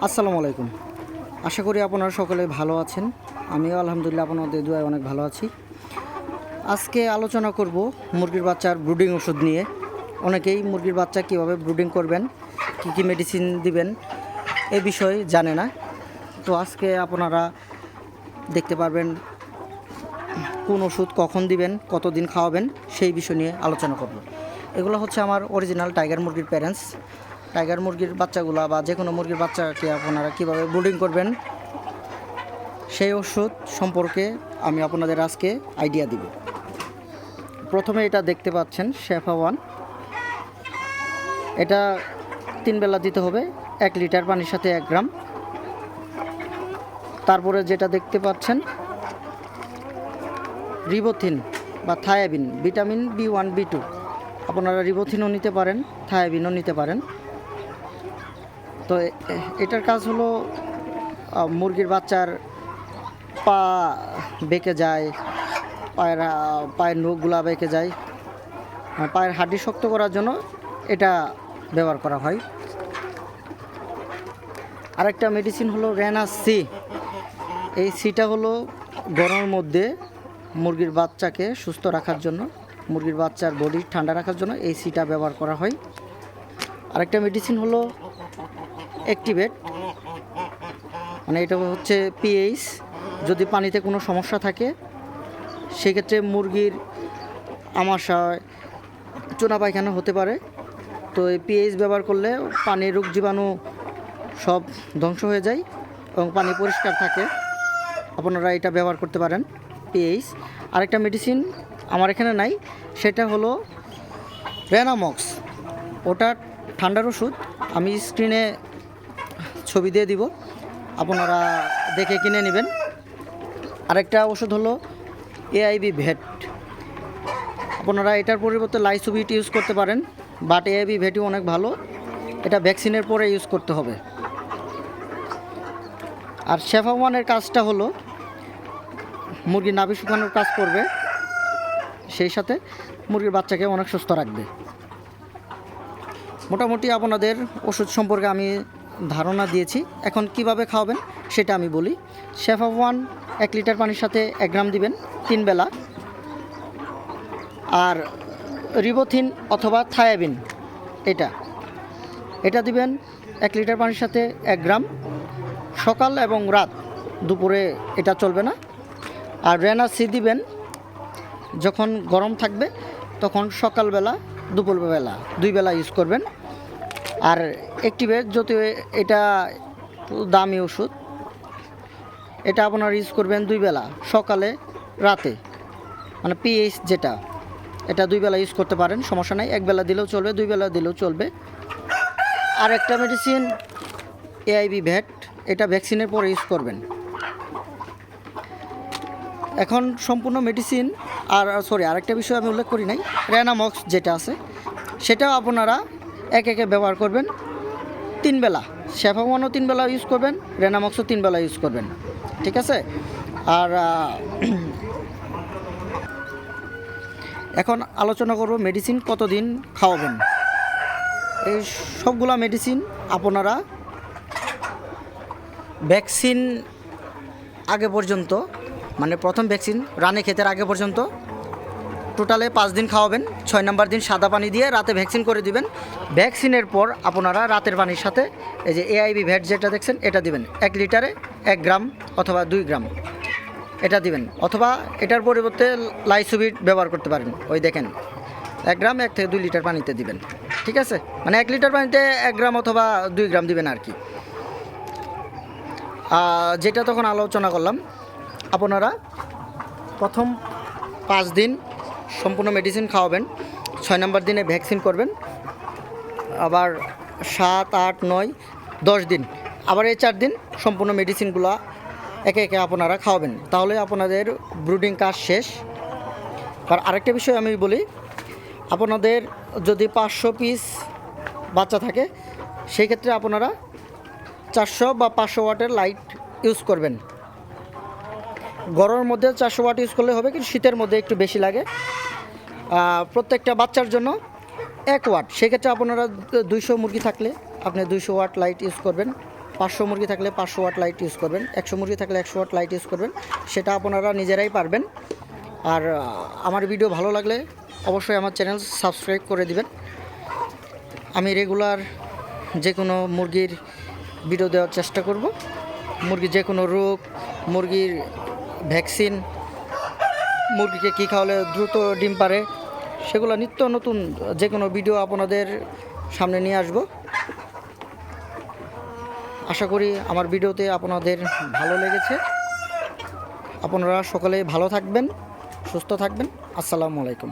আসসালামু আলাইকুম। আশা করি আপনারা সকলে ভালো আছেন। আমিও আলহামদুলিল্লাহ আপনাদের দোয়ায় অনেক ভালো আছি। আজকে আলোচনা করব মুরগির বাচ্চার ব্রুডিং ওষুধ নিয়ে। অনেকেই মুরগির বাচ্চা কীভাবে ব্রুডিং করবেন, কী মেডিসিন দিবেন এ বিষয়ে জানে না। তো আজকে আপনারা দেখতে পারবেন কোন ওষুধ কখন দিবেন, কতদিন খাওয়াবেন সেই বিষয় নিয়ে আলোচনা করব। এগুলো হচ্ছে আমার অরিজিনাল টাইগার মুরগির প্যারেন্টস। টাইগার মুরগির বাচ্চাগুলা বা যে কোনো মুরগির বাচ্চাকে আপনারা কীভাবে ব্রুডিং করবেন সেই ওষুধ সম্পর্কে আমি আপনাদের আজকে আইডিয়া দিব। প্রথমে এটা দেখতে পাচ্ছেন শেফা ওয়ান। এটা 3 বেলা দিতে হবে 1 লিটার পানির সাথে 1 গ্রাম। তারপরে যেটা দেখতে পাচ্ছেন রিবোথিন বা থায়াবিন, ভিটামিন B1 B2। আপনারা রিবোথিনও নিতে পারেন, থায়াবিনও নিতে পারেন। তো এটার কাজ হলো মুরগির বাচ্চার পা বেঁকে যায়, পায়ের নখগুলা বেঁকে যায়, পায়ের হাড্ডি শক্ত করার জন্য এটা ব্যবহার করা হয়। আরেকটা মেডিসিন হলো রেনা সি। এই সিটা হলো গরমের মধ্যে মুরগির বাচ্চাকে সুস্থ রাখার জন্য, মুরগির বাচ্চার বডি ঠান্ডা রাখার জন্য এই সিটা ব্যবহার করা হয়। আরেকটা মেডিসিন হলো অ্যাক্টিভেট, মানে এটা হচ্ছে পিএইচ। যদি পানিতে কোনো সমস্যা থাকে সেক্ষেত্রে মুরগির আমাশয়, চুনা পায়খানা হতে পারে। তো এই পিএইচ ব্যবহার করলে পানির রোগ জীবাণু সব ধ্বংস হয়ে যায় এবং পানি পরিষ্কার থাকে। আপনারা এটা ব্যবহার করতে পারেন, পিএইচ। আরেকটা মেডিসিন আমার এখানে নাই, সেটা হলো রেনামক্স। ওটা ঠান্ডার ওষুধ, আমি স্ক্রিনে ছবি দিয়ে দিব, আপনারা দেখে কিনে নেবেন। আরেকটা ওষুধ হলো AIB ভেট। আপনারা এটার পরিবর্তে লাইসোভিট ইউজ করতে পারেন, বাট AIB ভেটই অনেক ভালো। এটা ভ্যাকসিনের পরে ইউজ করতে হবে। আর শেফা ওয়ানের কাজটা হলো মুরগির নাভি শুকানোর কাজ করবে, সেই সাথে মুরগির বাচ্চাকে অনেক সুস্থ রাখবে। মোটামুটি আপনাদের ওষুধ সম্পর্কে আমি ধারণা দিয়েছি। এখন কিভাবে খাওয়াবেন সেটা আমি বলি। শেফা ওয়ান 1 লিটার পানির সাথে 1 গ্রাম দিবেন 3 বেলা। আর রিবোথিন অথবা থায়াবিন এটা দিবেন 1 লিটার পানির সাথে 1 গ্রাম, সকাল এবং রাত, দুপুরে এটা চলবে না। আর রেনা সি দিবেন যখন গরম থাকবে তখন সকালবেলা, দুপুরবেলা 2 বেলা ইউজ করবেন। আর অ্যাক্টিভেট যদি এটা দামি ওষুধ, এটা আপনারা ইউজ করবেন 2 বেলা, সকালে রাতে, মানে পিএইচ যেটা, এটা 2 বেলা ইউজ করতে পারেন, সমস্যা নাই। 1 বেলা দিলেও চলবে, 2 বেলা দিলেও চলবে। আর একটা মেডিসিন AIB ভেট, এটা ভ্যাকসিনের পরে ইউজ করবেন। এখন সম্পূর্ণ মেডিসিন। আরেকটা বিষয় আমি উল্লেখ করি নাই, রেনামক্স যেটা আছে সেটাও আপনারা একে ব্যবহার করবেন 3 বেলা। শেফাওয়ানও 3 বেলা ইউজ করবেন, রেনামক্সও 3 বেলা ইউজ করবেন, ঠিক আছে? আর এখন আলোচনা করব মেডিসিন কতদিন খাওয়াবেন। এই সবগুলা মেডিসিন আপনারা ভ্যাকসিন আগে পর্যন্ত, মানে প্রথম ভ্যাকসিন রানে খেতের আগে পর্যন্ত টোটালে 5 দিন খাওয়াবেন। 6 নম্বর দিন সাদা পানি দিয়ে রাতে ভ্যাকসিন করে দিবেন। ভ্যাকসিনের পর আপনারা রাতের পানির সাথে এই যে AIB ভেট যেটা দেখছেন এটা দিবেন 1 লিটারে 1 গ্রাম অথবা 2 গ্রাম এটা দিবেন, অথবা এটার পরিবর্তে লাইসোভিট ব্যবহার করতে পারেন। ওই দেখেন 1 গ্রাম 1 থেকে 2 লিটার পানিতে দিবেন, ঠিক আছে? মানে 1 লিটার পানিতে 1 গ্রাম অথবা 2 গ্রাম দিবেন আর কি। যেটা তখন আলোচনা করলাম, আপনারা প্রথম 5 দিন সম্পূর্ণ মেডিসিন খাওয়াবেন, 6 নম্বর দিনে ভ্যাকসিন করবেন, আবার 7, 8, 9, 10 দিন, আবার এই 4 দিন সম্পূর্ণ মেডিসিনগুলো একে আপনারা খাওয়াবেন। তাহলে আপনাদের ব্রুডিং কাজ শেষ। আর আরেকটা বিষয় আমি বলি, আপনাদের যদি 500 পিস বাচ্চা থাকে সেই ক্ষেত্রে আপনারা 400 বা 500 ওয়াটের লাইট ইউজ করবেন। গরমের মধ্যে 400 ওয়াট ইউজ করলে হবে, কিন্তু শীতের মধ্যে একটু বেশি লাগে। প্রত্যেকটা বাচ্চার জন্য 1 ওয়াট, সেক্ষেত্রে আপনারা 200 মুরগি থাকলে আপনি 200 ওয়াট লাইট ইউজ করবেন 500 মুরগি থাকলে 500 ওয়াট লাইট ইউজ করবেন, 100 মুরগি থাকলে 100 ওয়াট লাইট ইউজ করবেন, সেটা আপনারা নিজেরাই পারবেন। আর আমার ভিডিও ভালো লাগলে অবশ্যই আমার চ্যানেল সাবস্ক্রাইব করে দিবেন। আমি রেগুলার যে কোনো মুরগির ভিডিও দেওয়ার চেষ্টা করব। মুরগির যে কোনো রোগ, মুরগির ভ্যাকসিন, মুরগিকে কী খাওয়ালে দ্রুত ডিম পারে, সেগুলো নিত্য নতুন যে কোনো ভিডিও আপনাদের সামনে নিয়ে আসব। আশা করি আমার ভিডিওতে আপনাদের ভালো লেগেছে। আপনারা সকলে ভালো থাকবেন, সুস্থ থাকবেন। আসসালামু আলাইকুম।